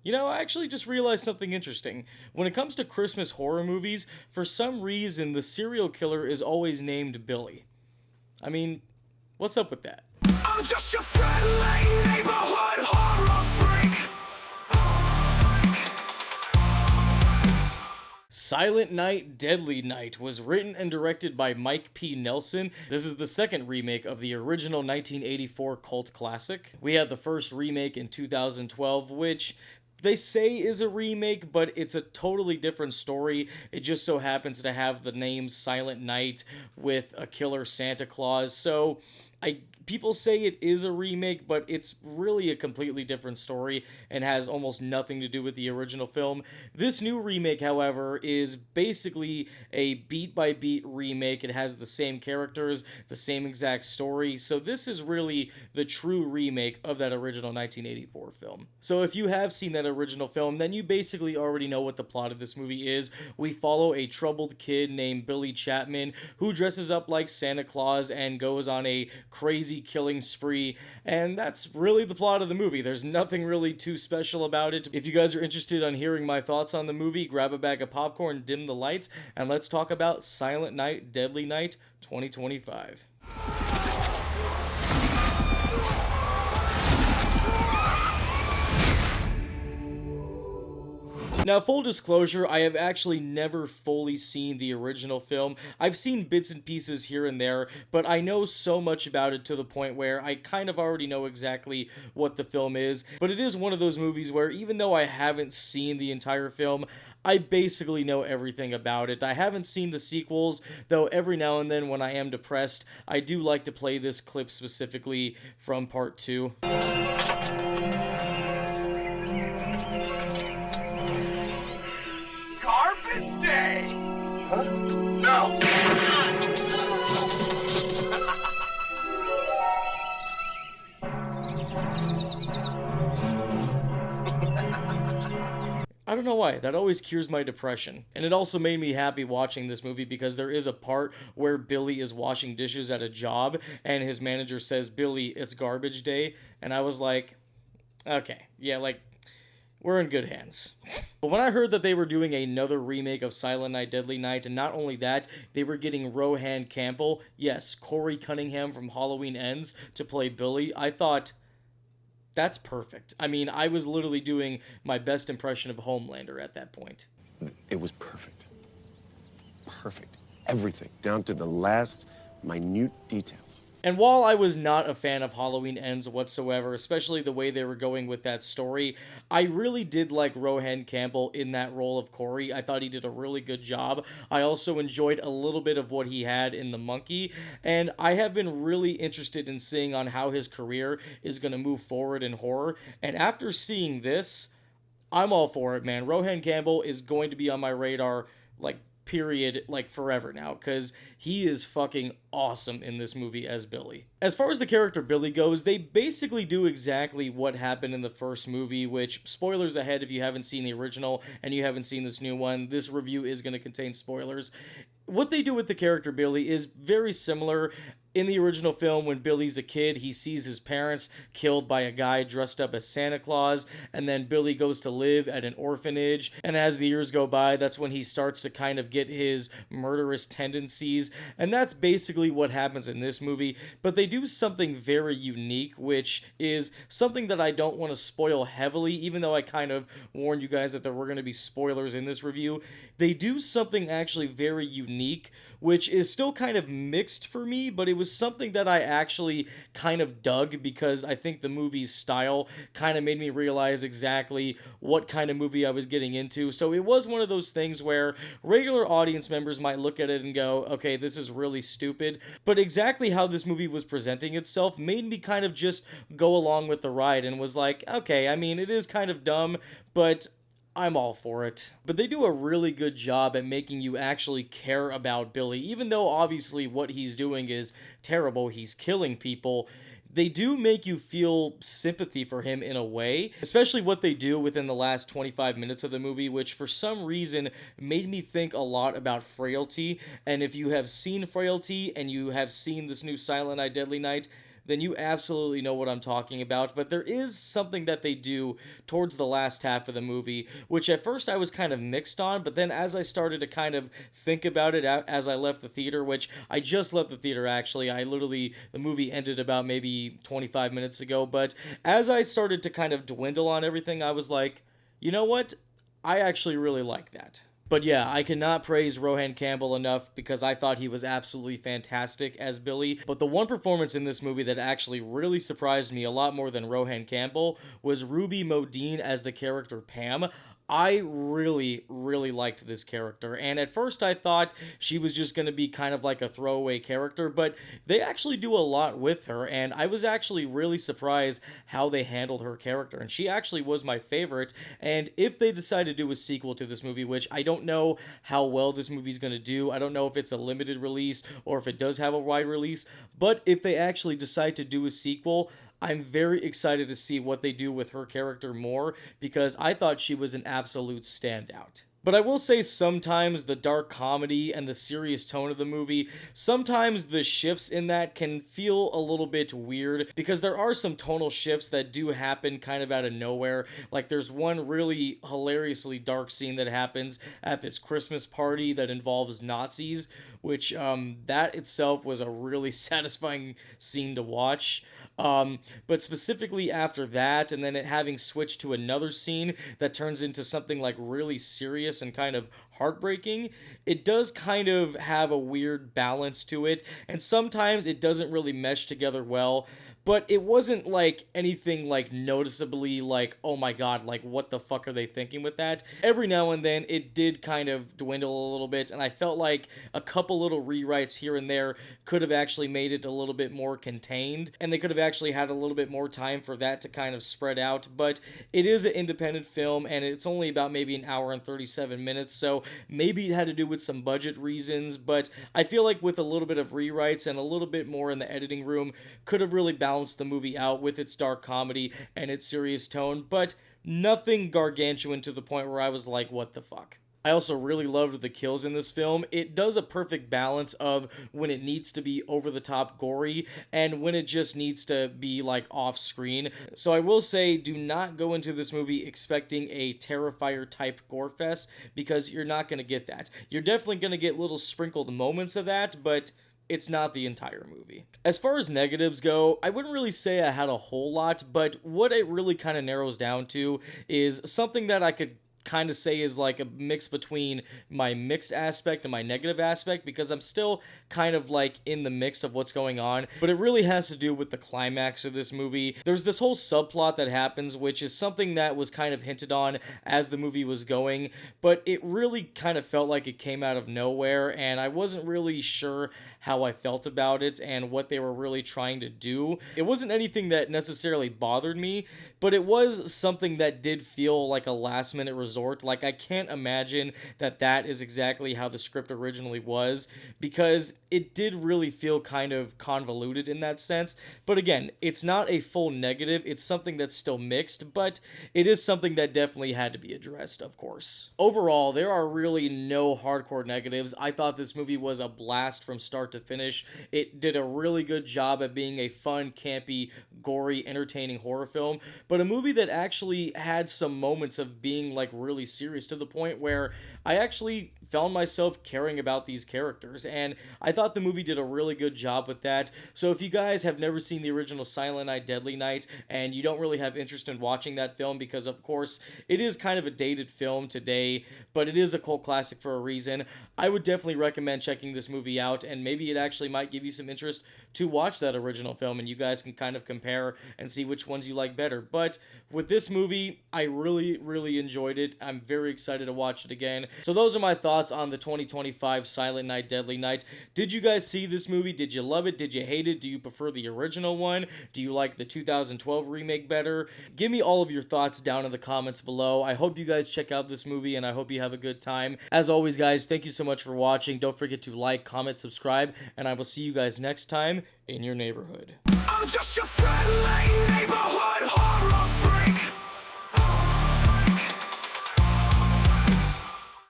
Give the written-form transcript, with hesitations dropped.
You know, I actually just realized something interesting. When it comes to Christmas horror movies, for some reason the serial killer is always named Billy. I mean, what's up with that? I'm just your friendly neighborhood horror freak. Silent Night, Deadly Night was written and directed by Mike P. Nelson. This is the second remake of the original 1984 cult classic. We had the first remake in 2012, which they say is a remake, but it's a totally different story. It just so happens to have the name Silent Night with a killer Santa Claus. So people say it is a remake, but it's really a completely different story and has almost nothing to do with the original film. This new remake, however, is basically a beat by beat remake. It has the same characters, the same exact story. So this is really the true remake of that original 1984 film. So if you have seen that original film, then you basically already know what the plot of this movie is. We follow a troubled kid named Billy Chapman who dresses up like Santa Claus and goes on a crazy killing spree, and that's really the plot of the movie. There's nothing really too special about it. If you guys are interested in hearing my thoughts on the movie, grab a bag of popcorn, dim the lights, and let's talk about Silent Night, Deadly Night 2025. Now, full disclosure, I have actually never fully seen the original film. I've seen bits and pieces here and there, but I know so much about it to the point where I kind of already know exactly what the film is. But it is one of those movies where even though I haven't seen the entire film, I basically know everything about it. I haven't seen the sequels, though every now and then when I am depressed, I do like to play this clip specifically from part 2. Garbage day. Huh? No. I don't know why, that always cures my depression. And it also made me happy watching this movie because there is a part where Billy is washing dishes at a job and his manager says, "Billy, it's garbage day." And I was like, okay, yeah, like, we're in good hands. But when I heard that they were doing another remake of Silent Night, Deadly Night, and not only that, they were getting Rohan Campbell, yes, Corey Cunningham from Halloween Ends, to play Billy, I thought, that's perfect. I mean, I was literally doing my best impression of Homelander at that point. It was perfect. Perfect. Everything, down to the last minute details. And while I was not a fan of Halloween Ends whatsoever, especially the way they were going with that story, I really did like Rohan Campbell in that role of Corey. I thought he did a really good job. I also enjoyed a little bit of what he had in The Monkey, and I have been really interested in seeing on how his career is going to move forward in horror. And after seeing this, I'm all for it, man. Rohan Campbell is going to be on my radar, like, period, like forever now, because he is fucking awesome in this movie as Billy. As far as the character Billy goes, they basically do exactly what happened in the first movie, which, spoilers ahead if you haven't seen the original and you haven't seen this new one, this review is going to contain spoilers. What they do with the character Billy is very similar. In the original film, when Billy's a kid, he sees his parents killed by a guy dressed up as Santa Claus, and then Billy goes to live at an orphanage, and as the years go by, that's when he starts to kind of get his murderous tendencies, and that's basically what happens in this movie, but they do something very unique, which is something that I don't want to spoil heavily, even though I kind of warned you guys that there were going to be spoilers in this review. They do something actually very unique, which is still kind of mixed for me, but it was something that I actually kind of dug because I think the movie's style kind of made me realize exactly what kind of movie I was getting into. So it was one of those things where regular audience members might look at it and go, okay, this is really stupid. But exactly how this movie was presenting itself made me kind of just go along with the ride and was like, okay, I mean, it is kind of dumb, but I'm all for it. But they do a really good job at making you actually care about Billy, even though obviously what he's doing is terrible, he's killing people. They do make you feel sympathy for him in a way, especially what they do within the last 25 minutes of the movie, which for some reason made me think a lot about Frailty. And if you have seen Frailty and you have seen this new Silent Night, Deadly Night, then you absolutely know what I'm talking about. But there is something that they do towards the last half of the movie, which at first I was kind of mixed on, but then as I started to kind of think about it as I left the theater, which I just left the theater actually, the movie ended about maybe 25 minutes ago, but as I started to kind of dwindle on everything, I was like, you know what? I actually really like that. But yeah, I cannot praise Rohan Campbell enough because I thought he was absolutely fantastic as Billy. But the one performance in this movie that actually really surprised me a lot more than Rohan Campbell was Ruby Modine as the character Pam. I really, really liked this character, and at first I thought she was just going to be kind of like a throwaway character, but they actually do a lot with her, and I was actually really surprised how they handled her character, and she actually was my favorite. And if they decide to do a sequel to this movie, which I don't know how well this movie's going to do, I don't know if it's a limited release or if it does have a wide release, but if they actually decide to do a sequel, I'm very excited to see what they do with her character more, because I thought she was an absolute standout. But I will say sometimes the dark comedy and the serious tone of the movie, sometimes the shifts in that can feel a little bit weird, because there are some tonal shifts that do happen kind of out of nowhere. Like there's one really hilariously dark scene that happens at this Christmas party that involves Nazis, which that itself was a really satisfying scene to watch. But specifically after that, and then it having switched to another scene that turns into something like really serious and kind of heartbreaking, it does kind of have a weird balance to it, and sometimes it doesn't really mesh together well. But it wasn't like anything like noticeably like, oh my god, like what the fuck are they thinking with that? Every now and then it did kind of dwindle a little bit, and I felt like a couple little rewrites here and there could have actually made it a little bit more contained, and they could have actually had a little bit more time for that to kind of spread out. But it is an independent film, and it's only about maybe an hour and 37 minutes, so maybe it had to do with some budget reasons, but I feel like with a little bit of rewrites and a little bit more in the editing room, could have really balanced the movie out with its dark comedy and its serious tone, but nothing gargantuan to the point where I was like, what the fuck? I also really loved the kills in this film. It does a perfect balance of when it needs to be over the top gory and when it just needs to be like off screen. So I will say, do not go into this movie expecting a Terrifier type gore fest, because you're not going to get that. You're definitely going to get little sprinkled moments of that, but it's not the entire movie. As far as negatives go, I wouldn't really say I had a whole lot, but what it really kind of narrows down to is something that I could kind of say is like a mix between my mixed aspect and my negative aspect, because I'm still kind of like in the mix of what's going on, but it really has to do with the climax of this movie. There's this whole subplot that happens, which is something that was kind of hinted on as the movie was going, but it really kind of felt like it came out of nowhere, and I wasn't really sure how I felt about it and what they were really trying to do. It wasn't anything that necessarily bothered me, but it was something that did feel like a last minute resort. Like, I can't imagine that that is exactly how the script originally was, because it did really feel kind of convoluted in that sense. But again, it's not a full negative, it's something that's still mixed, but it is something that definitely had to be addressed, of course. Overall, there are really no hardcore negatives. I thought this movie was a blast from start to finish. It did a really good job at being a fun, campy, gory, entertaining horror film, but a movie that actually had some moments of being like really serious, to the point where I actually found myself caring about these characters, and I thought the movie did a really good job with that. So if you guys have never seen the original Silent Night, Deadly Night, and you don't really have interest in watching that film, because of course it is kind of a dated film today, but it is a cult classic for a reason, I would definitely recommend checking this movie out, and maybe it actually might give you some interest to watch that original film, and you guys can kind of compare and see which ones you like better. But with this movie, I really, really enjoyed it. I'm very excited to watch it again. So those are my thoughts on the 2025 Silent Night, Deadly Night. Did you guys see this movie? Did you love it? Did you hate it? Do you prefer the original one? Do you like the 2012 remake better? Give me all of your thoughts down in the comments below. I hope you guys check out this movie, and I hope you have a good time. As always, guys, thank you so much for watching. Don't forget to like, comment, subscribe, and I will see you guys next time in your neighborhood. I'm just your friendly neighborhood horror